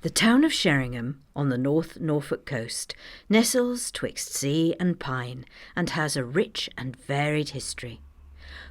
The town of Sheringham, on the North Norfolk coast, nestles twixt sea and pine and has a rich and varied history.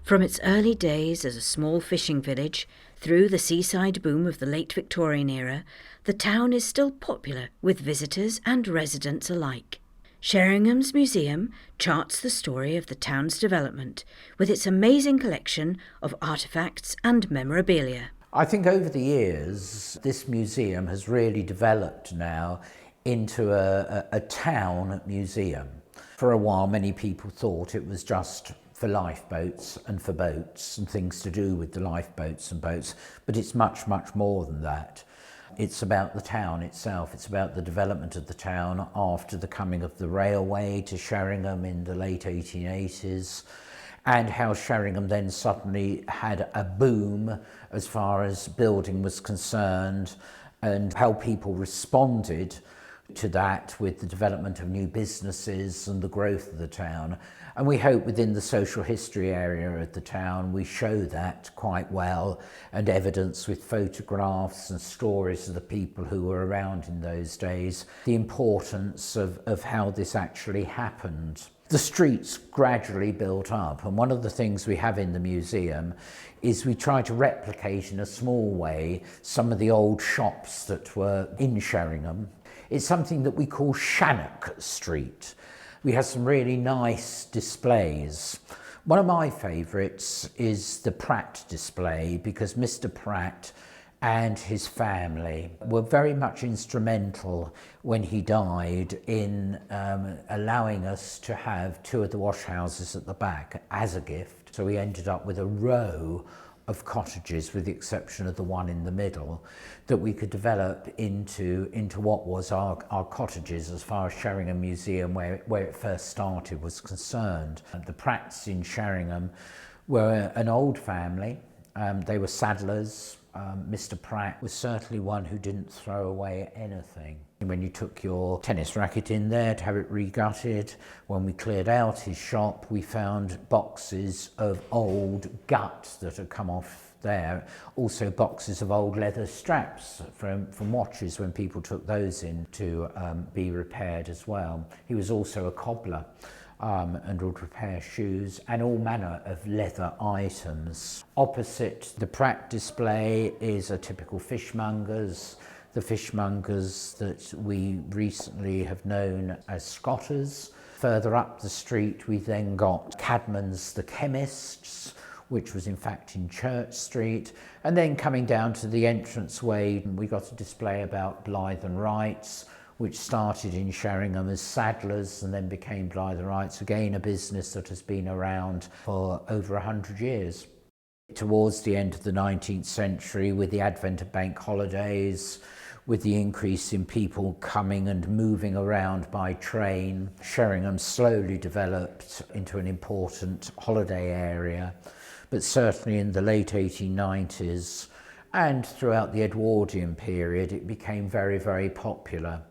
From its early days as a small fishing village, through the seaside boom of the late Victorian era, the town is still popular with visitors and residents alike. Sheringham's museum charts the story of the town's development with its amazing collection of artefacts and memorabilia. I think over the years, this museum has really developed now into a town museum. For a while, many people thought it was just for lifeboats and for boats and things to do with the lifeboats and boats, but it's much, much more than that. It's about the town itself. It's about the development of the town after the coming of the railway to Sheringham in the late 1880s. And how Sheringham then suddenly had a boom as far as building was concerned, and how people responded to that with the development of new businesses and the growth of the town. And we hope within the social history area of the town we show that quite well, and evidence with photographs and stories of the people who were around in those days, the importance of how this actually happened. The streets gradually built up, and one of the things we have in the museum is we try to replicate in a small way some of the old shops that were in Sheringham. It's something that we call Shannock Street. We have some really nice displays. One of my favourites is the Pratt display, because Mr. Pratt and his family were very much instrumental when he died in allowing us to have two of the wash houses at the back as a gift. So we ended up with a row of cottages, with the exception of the one in the middle, that we could develop into what was our cottages as far as Sheringham Museum, where it first started, was concerned. The Pratts in Sheringham were an old family. They were saddlers. Mr. Pratt was certainly one who didn't throw away anything. When you took your tennis racket in there to have it regutted, when we cleared out his shop, we found boxes of old guts that had come off there. Also boxes of old leather straps from watches when people took those in to be repaired as well. He was also a cobbler. And would repair shoes and all manner of leather items. Opposite the Pratt display is a typical fishmonger's, the fishmongers that we recently have known as Scotters. Further up the street we then got Cadman's the Chemists, which was in fact in Church Street. And then coming down to the entranceway, we got a display about Blythe and Wrights, which started in Sheringham as saddlers and then became Blythe and Wrights, again a business that has been around for over 100 years. Towards the end of the 19th century, with the advent of bank holidays, with the increase in people coming and moving around by train, Sheringham slowly developed into an important holiday area. But certainly in the late 1890s and throughout the Edwardian period, it became very, very popular.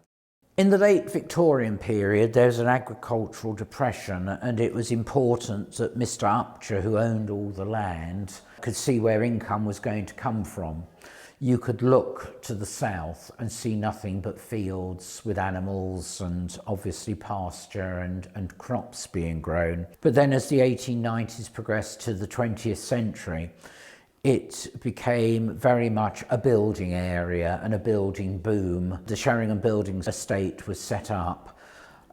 In the late Victorian period, there's an agricultural depression, and it was important that Mr. Upcher, who owned all the land, could see where income was going to come from. You could look to the south and see nothing but fields with animals and obviously pasture and crops being grown. But then as the 1890s progressed to the 20th century, it became very much a building area and a building boom. The Sheringham Building Estate was set up,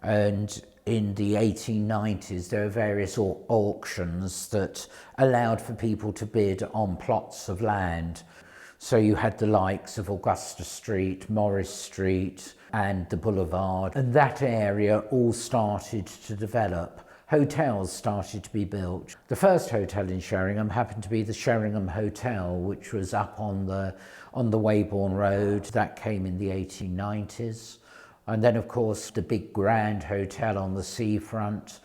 and in the 1890s there were various auctions that allowed for people to bid on plots of land. So you had the likes of Augusta Street, Morris Street and the Boulevard, and that area all started to develop. Hotels started to be built. The first hotel in Sheringham happened to be the Sheringham Hotel, which was up on the Weybourne Road. That came in the 1890s. And then, of course, the big grand hotel on the seafront.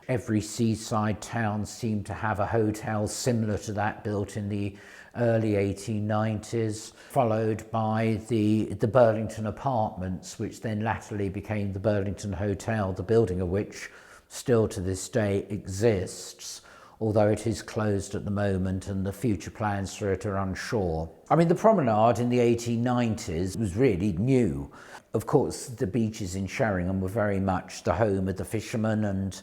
Every seaside town seemed to have a hotel similar to that, built in the early 1890s, followed by the Burlington Apartments, which then latterly became the Burlington Hotel, the building of which still to this day exists. although it is closed at the moment and the future plans for it are unsure. I mean, the promenade in the 1890s was really new. Of course, the beaches in Sheringham were very much the home of the fishermen and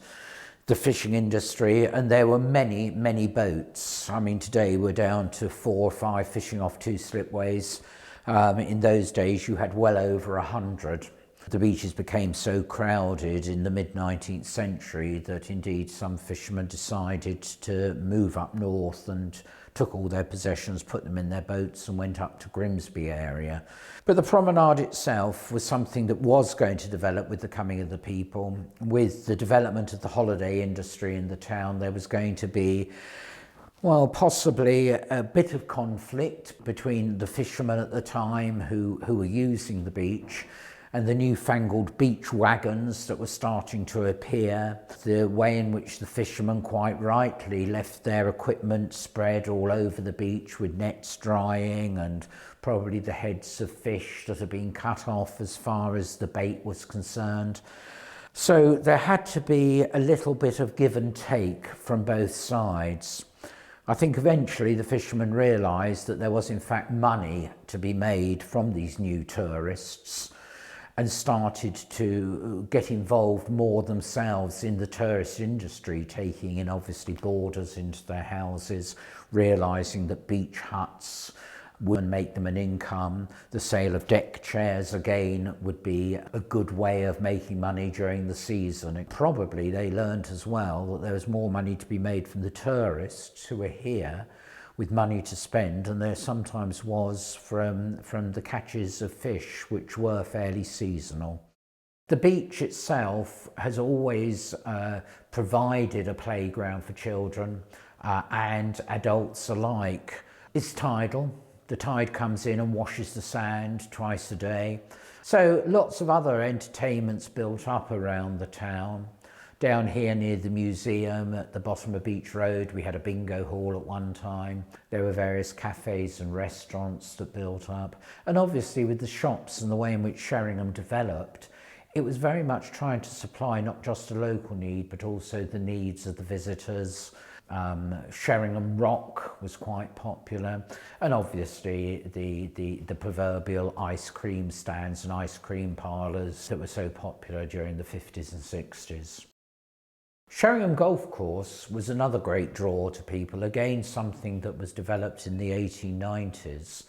the fishing industry, and there were many, many boats. I mean, today we're down to 4 or 5 fishing off 2 slipways. In those days, you had well over 100. The beaches became so crowded in the mid-19th century that indeed some fishermen decided to move up north and took all their possessions, put them in their boats and went up to Grimsby area. But the promenade itself was something that was going to develop with the coming of the people. With the development of the holiday industry in the town, there was going to be, well, possibly a bit of conflict between the fishermen at the time who were using the beach and the newfangled beach wagons that were starting to appear, the way in which the fishermen quite rightly left their equipment spread all over the beach with nets drying and probably the heads of fish that had been cut off as far as the bait was concerned. So there had to be a little bit of give and take from both sides. I think eventually the fishermen realised that there was in fact money to be made from these new tourists, and started to get involved more themselves in the tourist industry, taking in obviously boarders into their houses, realising that beach huts would make them an income. The sale of deck chairs again would be a good way of making money during the season. And probably they learned as well that there was more money to be made from the tourists who were here with money to spend, and there sometimes was from the catches of fish, which were fairly seasonal. The beach itself has always provided a playground for children and adults alike. It's tidal. The tide comes in and washes the sand twice a day. So lots of other entertainments built up around the town. Down here near the museum at the bottom of Beach Road, we had a bingo hall at one time. There were various cafes and restaurants that built up. And obviously with the shops and the way in which Sheringham developed, it was very much trying to supply not just a local need, but also the needs of the visitors. Sheringham Rock was quite popular, and obviously the proverbial ice cream stands and ice cream parlours that were so popular during the 50s and 60s. Sheringham Golf Course was another great draw to people, again something that was developed in the 1890s.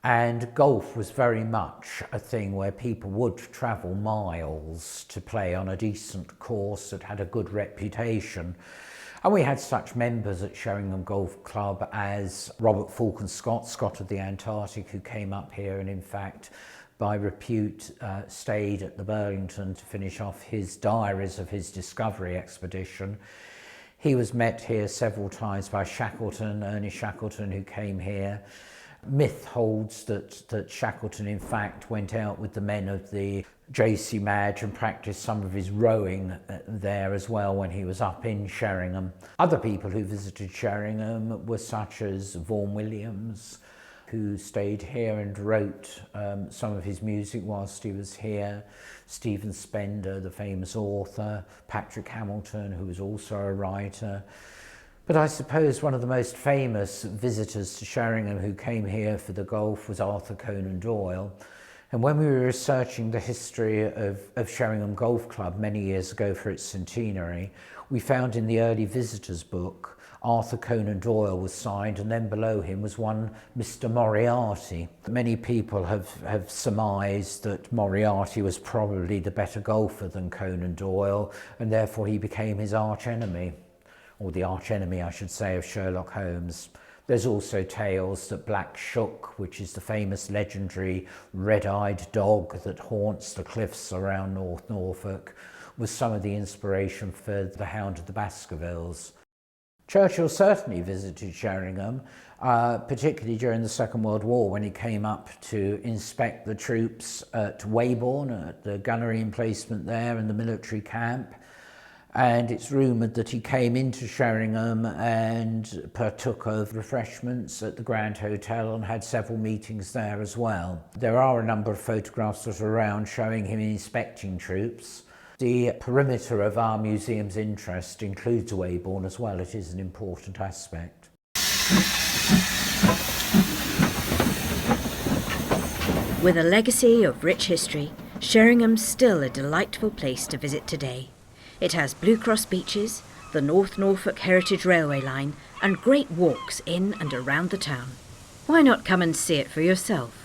And golf was very much a thing where people would travel miles to play on a decent course that had a good reputation. And we had such members at Sheringham Golf Club as Robert Falcon Scott, Scott of the Antarctic, who came up here and in fact by repute stayed at the Burlington to finish off his diaries of his discovery expedition. He was met here several times by Shackleton, Ernest Shackleton, who came here. Myth holds that Shackleton in fact went out with the men of the J.C. Madge and practiced some of his rowing there as well when he was up in Sheringham. Other people who visited Sheringham were such as Vaughan Williams, who stayed here and wrote some of his music whilst he was here, Stephen Spender, the famous author, Patrick Hamilton, who was also a writer. But I suppose one of the most famous visitors to Sheringham who came here for the golf was Arthur Conan Doyle. And when we were researching the history of Sheringham Golf Club many years ago for its centenary, we found in the early visitors book Arthur Conan Doyle was signed, and then below him was one Mr. Moriarty. Many people have surmised that Moriarty was probably the better golfer than Conan Doyle, and therefore he became his arch-enemy, or the arch-enemy, I should say, of Sherlock Holmes. There's also tales that Black Shuck, which is the famous legendary red-eyed dog that haunts the cliffs around North Norfolk, was some of the inspiration for the Hound of the Baskervilles. Churchill certainly visited Sheringham, particularly during the Second World War when he came up to inspect the troops at Weybourne, at the gunnery emplacement there and the military camp. And it's rumoured that he came into Sheringham and partook of refreshments at the Grand Hotel and had several meetings there as well. There are a number of photographs that are around showing him inspecting troops. The perimeter of our museum's interest includes Weybourne as well. It is an important aspect. With a legacy of rich history, Sheringham's still a delightful place to visit today. It has Blue Cross beaches, the North Norfolk Heritage Railway line, and great walks in and around the town. Why not come and see it for yourself?